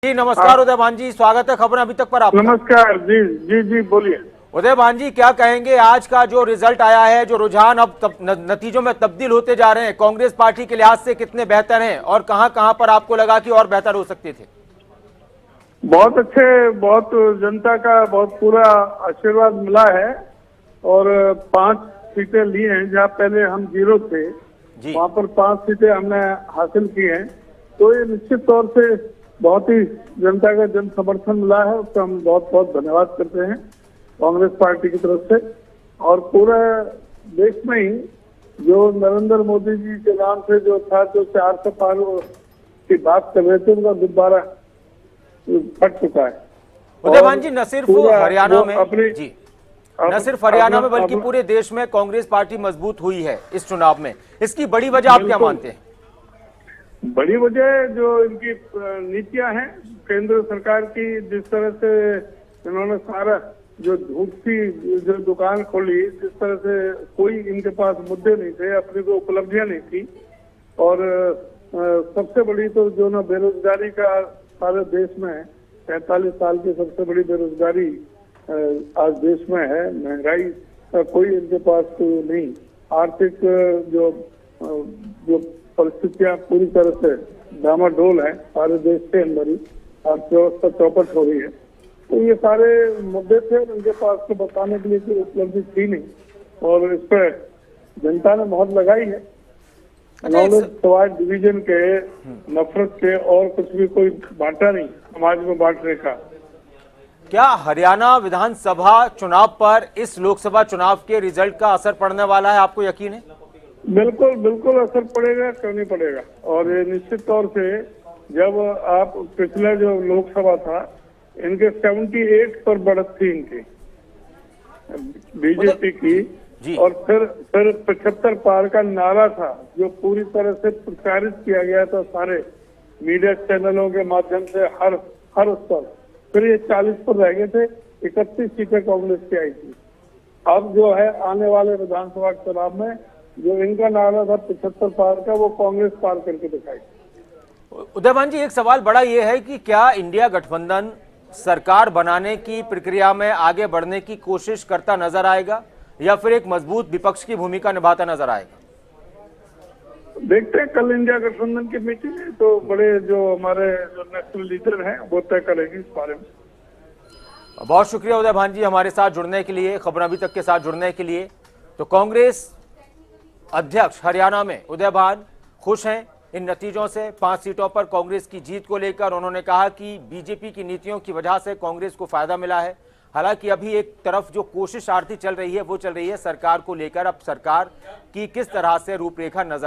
जी नमस्कार उदय भान जी, स्वागत है खबर अभी तक पर आपका। नमस्कार जी जी जी बोलिए। उदय भान जी, क्या कहेंगे आज का जो रिजल्ट आया है, जो रुझान अब नतीजों में तब्दील होते जा रहे हैं, कांग्रेस पार्टी के लिहाज से कितने बेहतर हैं और कहां पर आपको लगा कि और बेहतर हो सकते थे? बहुत अच्छे, बहुत जनता का बहुत पूरा आशीर्वाद मिला है और 5 सीटें ली हैं। जहाँ पहले हम 0 थे, जी वहाँ पर 5 सीटें हमने हासिल की हैं। तो ये निश्चित तौर से बहुत ही जनता का जन समर्थन मिला है, उसका हम बहुत बहुत धन्यवाद करते हैं कांग्रेस पार्टी की तरफ से। और पूरे देश में ही जो नरेंद्र मोदी जी के नाम से जो था, जो 400 पार की बात कर रहे थे, उनका गुब्बारा फट चुका है। उदय भान जी, न सिर्फ हरियाणा में जी न सिर्फ हरियाणा में बल्कि पूरे देश में कांग्रेस पार्टी मजबूत हुई है इस चुनाव में। इसकी बड़ी वजह आप क्या मानते हैं? बड़ी वजह जो इनकी नीतियां हैं केंद्र सरकार की, जिस तरह से इन्होंने सारा जो झूठ की जो दुकान खोली, जिस तरह से कोई इनके पास मुद्दे नहीं थे, अपनी कोई उपलब्धियां नहीं थी। और सबसे बड़ी तो जो ना बेरोजगारी का सारे देश में 45 साल की सबसे बड़ी बेरोजगारी आज देश में है। महंगाई का कोई इनके पास तो नहीं। आर्थिक जो परिस्थितियां पूरी तरह से डामाडोल है सारे देश के अंदर ही, अर्थव्यवस्था चौपट हो रही है। तो ये सारे मुद्दे थे, उनके पास तो बताने के लिए कोई उपलब्धि थी नहीं और इस पर जनता ने बहुत लगाई है। समाज डिवीजन के, नफरत के और कुछ भी कोई बांटा नहीं समाज में बांटने का। क्या हरियाणा विधानसभा चुनाव पर इस लोकसभा चुनाव के रिजल्ट का असर पड़ने वाला है, आपको यकीन है? बिल्कुल बिल्कुल असर पड़ेगा, क्यों नहीं पड़ेगा। और ये निश्चित तौर से जब आप पिछले जो लोकसभा था, इनके 78 पर बढ़त थी इनकी बीजेपी की, और फिर 75 पार का नारा था जो पूरी तरह से प्रचारित किया गया था सारे मीडिया चैनलों के माध्यम से हर स्तर। फिर ये 40 पर रह गए थे, 31 सीटें कांग्रेस की आई थी। अब जो है आने वाले विधानसभा चुनाव में जो इनका नारा था 75 पार का, वो कांग्रेस पार करके दिखाई। उदय भान जी, एक सवाल बड़ा ये है कि क्या इंडिया गठबंधन सरकार बनाने की प्रक्रिया में आगे बढ़ने की कोशिश करता नजर आएगा या फिर एक मजबूत विपक्ष की भूमिका निभाता नजर आएगा? देखते हैं, कल इंडिया गठबंधन की मीटिंग है तो बड़े जो हमारे जो नेशनल लीडर हैं वो तय करेंगे इस बारे में। बहुत शुक्रिया उदय भान जी हमारे साथ जुड़ने के लिए, खबर अभी तक के साथ जुड़ने के लिए। तो कांग्रेस अध्यक्ष हरियाणा में उदय भान खुश हैं इन नतीजों से। 5 सीटों पर कांग्रेस की जीत को लेकर उन्होंने कहा कि बीजेपी की नीतियों की वजह से कांग्रेस को फायदा मिला है। हालांकि अभी एक तरफ जो कोशिश आरती चल रही है वो चल रही है सरकार को लेकर, अब सरकार की किस तरह से रूपरेखा नजर